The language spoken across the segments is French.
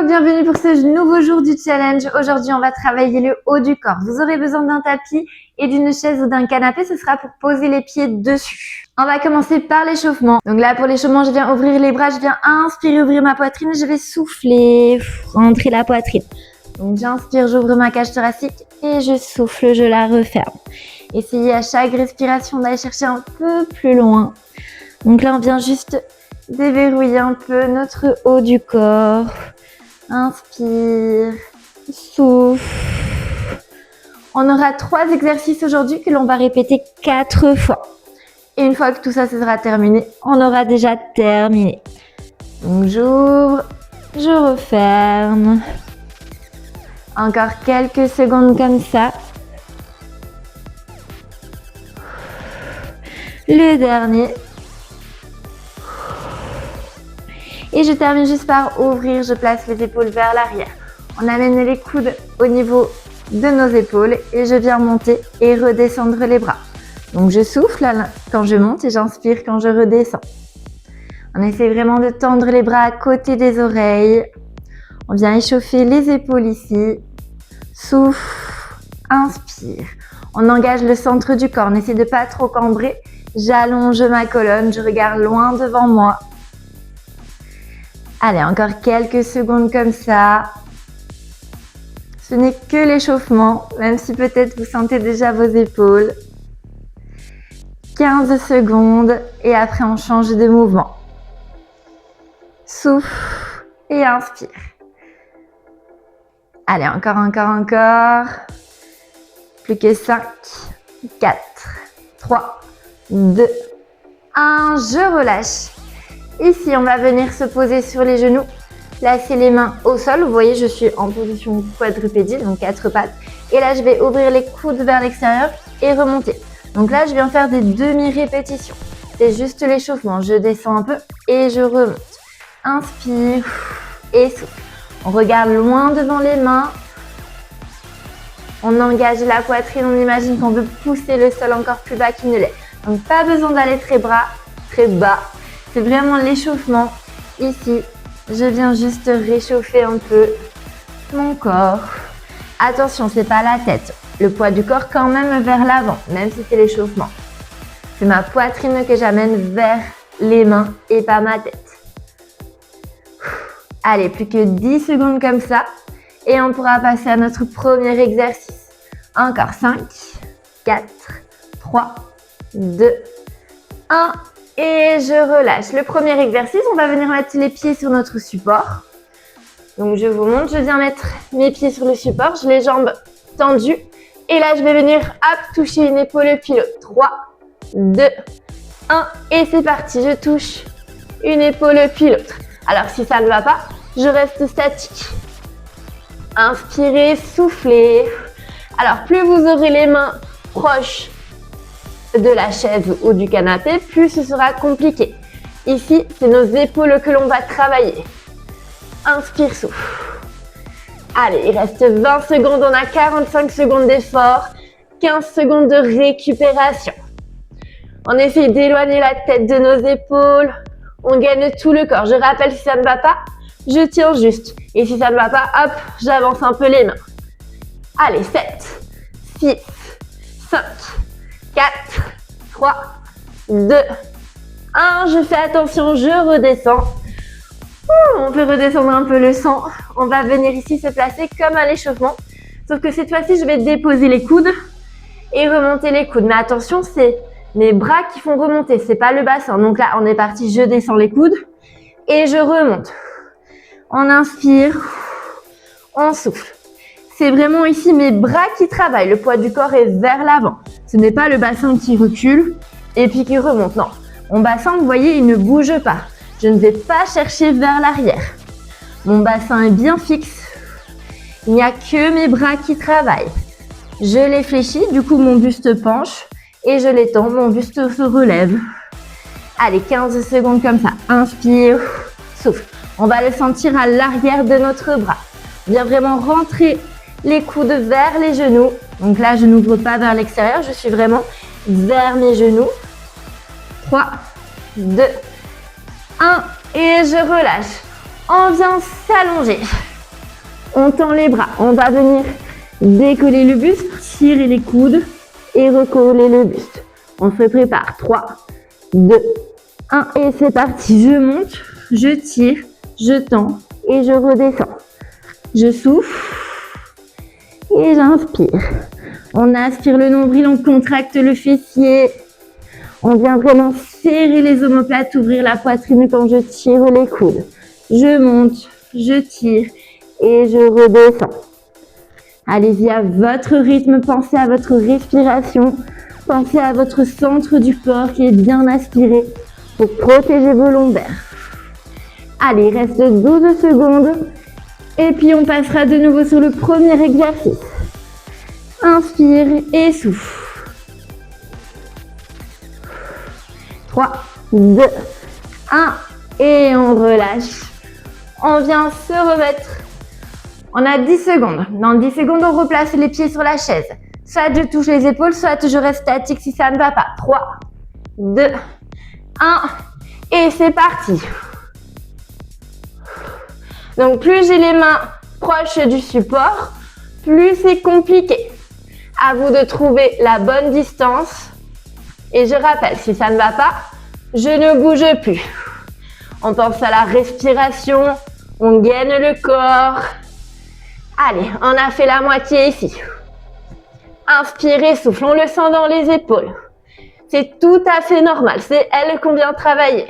bienvenue pour ce nouveau jour du challenge. Aujourd'hui, on va travailler le haut du corps. Vous aurez besoin d'un tapis et d'une chaise ou d'un canapé. Ce sera pour poser les pieds dessus. On va commencer par l'échauffement. Donc là, pour l'échauffement, je viens ouvrir les bras. Je viens inspirer, ouvrir ma poitrine. Je vais souffler, rentrer la poitrine. Donc j'inspire, j'ouvre ma cage thoracique et je souffle, je la referme. Essayez à chaque respiration d'aller chercher un peu plus loin. Donc là, on vient juste déverrouiller un peu notre haut du corps. Inspire, souffle. On aura 3 exercices aujourd'hui que l'on va répéter 4 fois. Et une fois que tout ça sera terminé, on aura déjà terminé. Donc j'ouvre, je referme. Encore quelques secondes comme ça. Le dernier. Et je termine juste par ouvrir, je place les épaules vers l'arrière. On amène les coudes au niveau de nos épaules et je viens monter et redescendre les bras. Donc je souffle quand je monte et j'inspire quand je redescends. On essaie vraiment de tendre les bras à côté des oreilles. On vient échauffer les épaules ici. Souffle, inspire. On engage le centre du corps, on essaie de pas trop cambrer. J'allonge ma colonne, je regarde loin devant moi. Allez, encore quelques secondes comme ça. Ce n'est que l'échauffement, même si peut-être vous sentez déjà vos épaules. 15 secondes et après on change de mouvement. Souffle et inspire. Allez, encore. Plus que 5, 4, 3, 2, 1. Je relâche. Ici, on va venir se poser sur les genoux, placer les mains au sol. Vous voyez, je suis en position quadrupédie, donc 4 pattes. Et là, je vais ouvrir les coudes vers l'extérieur et remonter. Donc là, je viens faire des demi-répétitions. C'est juste l'échauffement. Je descends un peu et je remonte. Inspire et souffle. On regarde loin devant les mains. On engage la poitrine. On imagine qu'on veut pousser le sol encore plus bas qu'il ne l'est. Donc, pas besoin d'aller très bas. C'est vraiment l'échauffement. Ici, je viens juste réchauffer un peu mon corps. Attention, c'est pas la tête. Le poids du corps quand même vers l'avant, même si c'est l'échauffement. C'est ma poitrine que j'amène vers les mains et pas ma tête. Allez, plus que 10 secondes comme ça. Et on pourra passer à notre premier exercice. Encore 5, 4, 3, 2, 1. Et je relâche. Le premier exercice, on va venir mettre les pieds sur notre support. Donc je vous montre, je viens mettre mes pieds sur le support, j'ai les jambes tendues. Et là, je vais venir toucher une épaule puis l'autre. 3, 2, 1. Et c'est parti, je touche une épaule puis l'autre. Alors si ça ne va pas, je reste statique. Inspirez, soufflez. Alors plus vous aurez les mains proches de la chaise ou du canapé, plus ce sera compliqué. Ici, c'est nos épaules que l'on va travailler. Inspire, souffle. Allez, il reste 20 secondes, on a 45 secondes d'effort, 15 secondes de récupération. On essaie d'éloigner la tête de nos épaules, on gagne tout le corps. Je rappelle, si ça ne va pas, je tiens juste. Et si ça ne va pas, hop, j'avance un peu les mains. Allez, 7, 6, 5, 4, 3, 2, 1. Je fais attention, je redescends. On peut redescendre un peu le sang. On va venir ici se placer comme à l'échauffement. Sauf que cette fois-ci, je vais déposer les coudes et remonter les coudes. Mais attention, c'est mes bras qui font remonter, c'est pas le bassin. Donc là, on est parti, je descends les coudes et je remonte. On inspire, on souffle. C'est vraiment ici mes bras qui travaillent. Le poids du corps est vers l'avant. Ce n'est pas le bassin qui recule et puis qui remonte. Non, mon bassin, vous voyez, il ne bouge pas. Je ne vais pas chercher vers l'arrière. Mon bassin est bien fixe. Il n'y a que mes bras qui travaillent. Je les fléchis, du coup mon buste penche et je l'étends, mon buste se relève. Allez, 15 secondes comme ça. Inspire, souffle. On va le sentir à l'arrière de notre bras. On vient vraiment rentrer les coudes vers les genoux. Donc là, je n'ouvre pas vers l'extérieur, je suis vraiment vers mes genoux. 3, 2, 1 et je relâche. On vient s'allonger. On tend les bras. On va venir décoller le buste, tirer les coudes et recoller le buste. On se prépare. 3, 2, 1 et c'est parti. Je monte, je tire, je tends et je redescends. Je souffle et j'inspire. On aspire le nombril, on contracte le fessier. On vient vraiment serrer les omoplates, ouvrir la poitrine quand je tire les coudes. Je monte, je tire et je redescends. Allez-y à votre rythme, pensez à votre respiration, pensez à votre centre du corps qui est bien aspiré pour protéger vos lombaires. Allez, il reste 12 secondes et puis on passera de nouveau sur le premier exercice. Inspire et souffle. 3, 2, 1 et on relâche. On vient se remettre. On a 10 secondes. Dans 10 secondes, on replace les pieds sur la chaise. Soit je touche les épaules, soit je reste statique si ça ne va pas. 3, 2, 1 et c'est parti. Donc plus j'ai les mains proches du support, plus c'est compliqué. À vous de trouver la bonne distance. Et je rappelle, si ça ne va pas, je ne bouge plus. On pense à la respiration, on gaine le corps. Allez, on a fait la moitié ici. Inspirez, souffle, on le sent dans les épaules. C'est tout à fait normal, c'est elle qu'on vient travailler.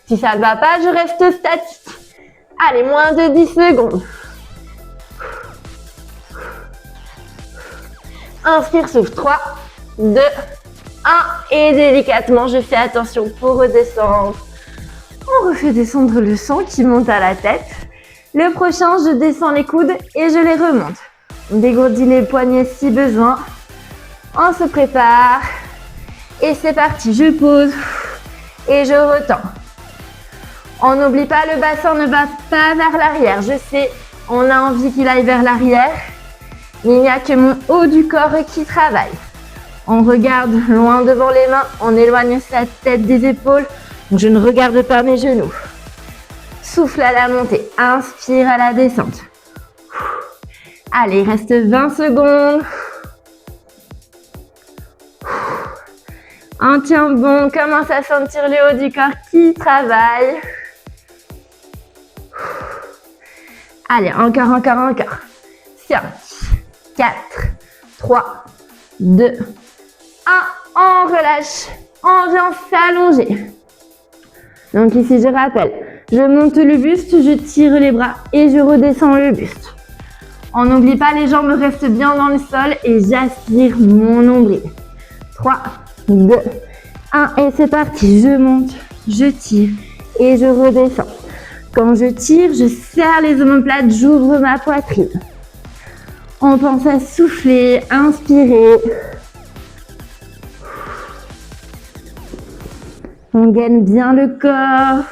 Si ça ne va pas, je reste statique. Allez, moins de 10 secondes. Inspire, souffle. 3, 2, 1. Et délicatement, je fais attention pour redescendre. On refait descendre le sang qui monte à la tête. Le prochain, je descends les coudes et je les remonte. On dégourdit les poignets si besoin. On se prépare. Et c'est parti. Je pose et je retends. On n'oublie pas, le bassin ne va pas vers l'arrière. Je sais, on a envie qu'il aille vers l'arrière. Il n'y a que mon haut du corps qui travaille. On regarde loin devant les mains, on éloigne sa tête des épaules. Donc je ne regarde pas mes genoux. Souffle à la montée, inspire à la descente. Allez, il reste 20 secondes. On tient bon, commence à sentir le haut du corps qui travaille. Allez, encore. 5, 4, 3, 2, 1. On relâche. On vient s'allonger. Donc ici, je rappelle, je monte le buste, je tire les bras et je redescends le buste. On n'oublie pas, les jambes restent bien dans le sol et j'aspire mon nombril. 3, 2, 1 et c'est parti. Je monte, je tire et je redescends. Quand je tire, je serre les omoplates, j'ouvre ma poitrine. On pense à souffler, inspirer. On gaine bien le corps.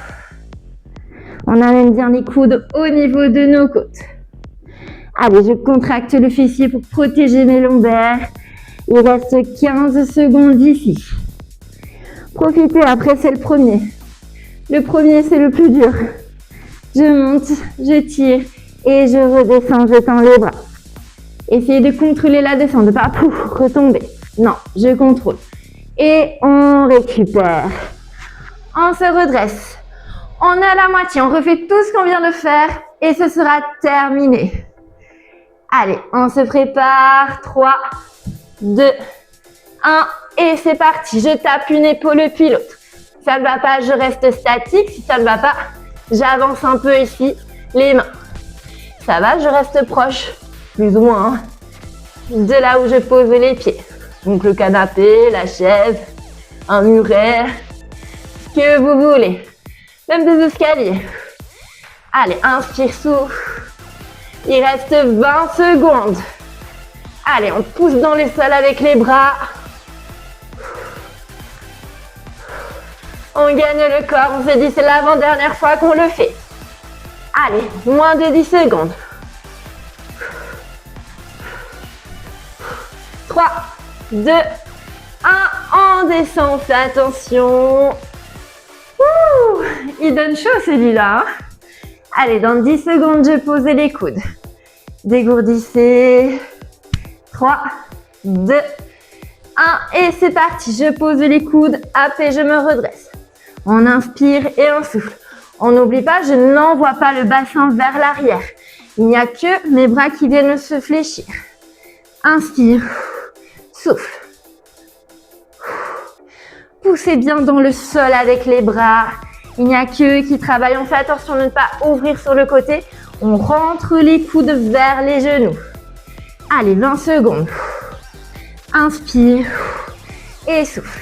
On amène bien les coudes au niveau de nos côtes. Allez, je contracte le fessier pour protéger mes lombaires. Il reste 15 secondes ici. Profitez, après c'est le premier. Le premier, c'est le plus dur. Je monte, je tire et je redescends, je tends les bras. Essayez de contrôler la descente, pas pouf, retomber. Non, je contrôle. Et on récupère. On se redresse. On est à la moitié, on refait tout ce qu'on vient de faire et ce sera terminé. Allez, on se prépare. 3, 2, 1 et c'est parti. Je tape une épaule puis l'autre. Si ça ne va pas, je reste statique. Si ça ne va pas, j'avance un peu ici, les mains. Ça va, je reste proche, plus ou moins, de là où je pose les pieds. Donc le canapé, la chaise, un muret, ce que vous voulez. Même des escaliers. Allez, inspire, souffle. Il reste 20 secondes. Allez, on pousse dans le sol avec les bras. On gagne le corps. On se dit c'est l'avant-dernière fois qu'on le fait. Allez, moins de 10 secondes. 3, 2, 1. On descend, fais attention. Ouh, il donne chaud celui-là. Allez, dans 10 secondes, je pose les coudes. Dégourdissez. 3, 2, 1 et c'est parti. Je pose les coudes, hop et je me redresse. On inspire et on souffle. On n'oublie pas, je n'envoie pas le bassin vers l'arrière. Il n'y a que mes bras qui viennent se fléchir. Inspire, souffle. Poussez bien dans le sol avec les bras. Il n'y a que eux qui travaillent. On fait attention de ne pas ouvrir sur le côté. On rentre les coudes vers les genoux. Allez, 20 secondes. Inspire et souffle.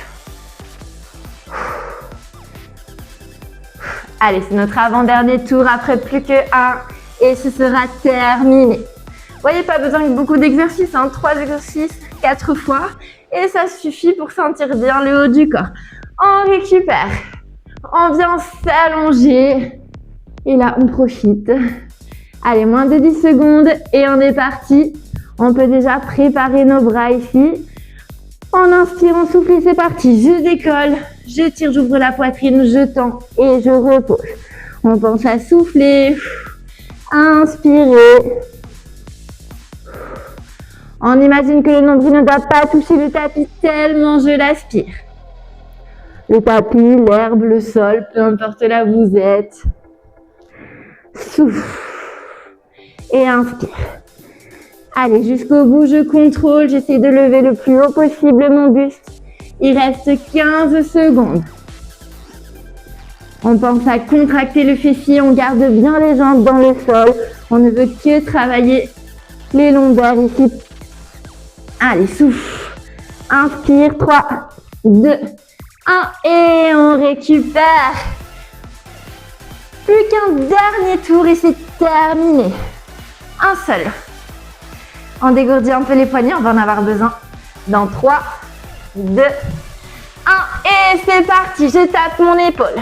Allez, c'est notre avant-dernier tour. Après, plus que 1 et ce sera terminé. Vous voyez, pas besoin de beaucoup d'exercices. 3 exercices, 4 fois. Et ça suffit pour sentir bien le haut du corps. On récupère. On vient s'allonger. Et là, on profite. Allez, moins de 10 secondes et on est parti. On peut déjà préparer nos bras ici. On inspire, on souffle et c'est parti. Je décolle, je tire, j'ouvre la poitrine, je tends et je repose. On pense à souffler. Inspirez. On imagine que le nombril ne doit pas toucher le tapis tellement je l'aspire. Le tapis, l'herbe, le sol, peu importe là où vous êtes. Souffle. Et inspire. Allez, jusqu'au bout, je contrôle. J'essaie de lever le plus haut possible mon buste. Il reste 15 secondes. On pense à contracter le fessier. On garde bien les jambes dans le sol. On ne veut que travailler les longueurs ici. Allez, souffle. Inspire. 3, 2, 1. Et on récupère. Plus qu'un dernier tour et c'est terminé. Un seul. On dégourdit un peu les poignets, on va en avoir besoin. Dans 3, 2, 1. Et c'est parti, je tape mon épaule.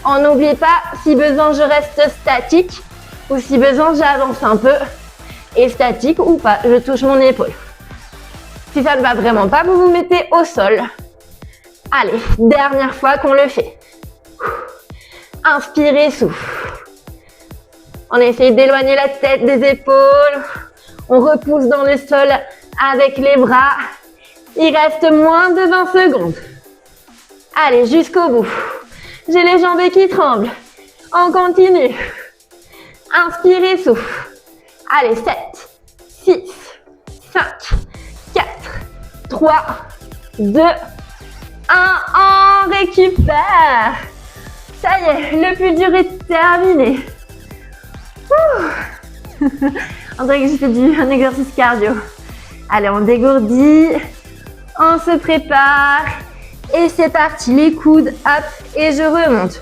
On n'oublie pas, si besoin, je reste statique. Ou si besoin, j'avance un peu. Et statique ou pas, je touche mon épaule. Si ça ne va vraiment pas, vous vous mettez au sol. Allez, dernière fois qu'on le fait. Inspirez, souffle. On essaye d'éloigner la tête des épaules. On repousse dans le sol avec les bras. Il reste moins de 20 secondes. Allez, jusqu'au bout. J'ai les jambes qui tremblent. On continue. Inspirez, souffle. Allez, 7, 6, 5, 4, 3, 2, 1. On récupère. Ça y est, le plus dur est terminé. On dirait que j'ai fait un exercice cardio. Allez, on dégourdit. On se prépare. Et c'est parti. Les coudes, hop, et je remonte.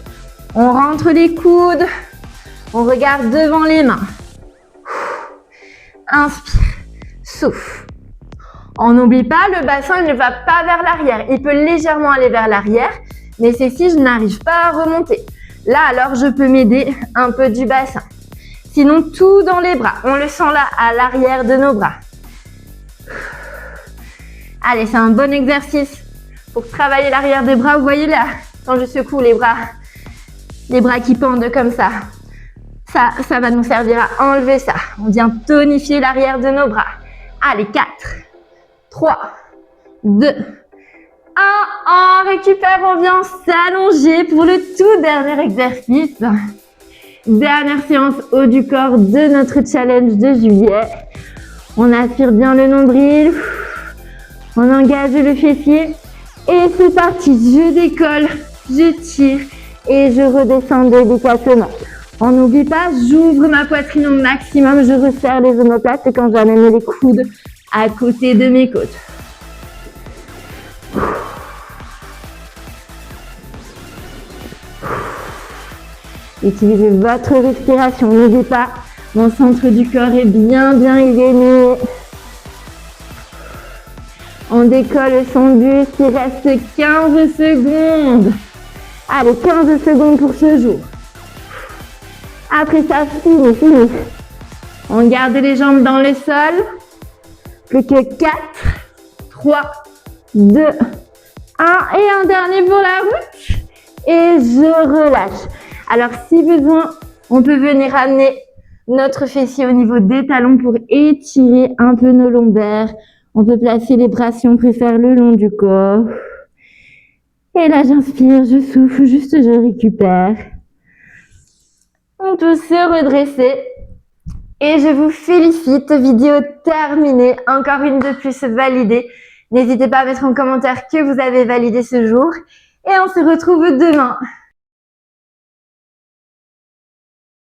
On rentre les coudes. On regarde devant les mains. Inspire. Souffle. On n'oublie pas, le bassin ne va pas vers l'arrière. Il peut légèrement aller vers l'arrière, mais c'est si je n'arrive pas à remonter. Là, alors, je peux m'aider un peu du bassin. Sinon, tout dans les bras. On le sent là, à l'arrière de nos bras. Allez, c'est un bon exercice pour travailler l'arrière des bras. Vous voyez là, quand je secoue les bras qui pendent comme ça. Ça va nous servir à enlever ça. On vient tonifier l'arrière de nos bras. Allez, 4, 3, 2, 1. On récupère, on vient s'allonger pour le tout dernier exercice. Dernière séance haut du corps de notre challenge de juillet. On aspire bien le nombril. On engage le fessier. Et c'est parti. Je décolle, je tire et je redescends délicatement. On n'oublie pas, j'ouvre ma poitrine au maximum. Je resserre les omoplates et quand j'amène les coudes à côté de mes côtes. Utilisez votre respiration. N'oubliez pas, mon centre du corps est bien aligné. On décolle son buste. Il reste 15 secondes. Allez, 15 secondes pour ce jour. Après ça, fini. On garde les jambes dans le sol. Plus que 4, 3, 2, 1. Et un dernier pour la route. Et je relâche. Alors, si besoin, On peut venir amener notre fessier au niveau des talons pour étirer un peu nos lombaires. On peut placer les bras si on préfère le long du corps. Et là, j'inspire, je souffle, juste je récupère. On peut se redresser. Et je vous félicite, vidéo terminée, encore une de plus validée. N'hésitez pas à mettre en commentaire que vous avez validé ce jour. Et on se retrouve demain.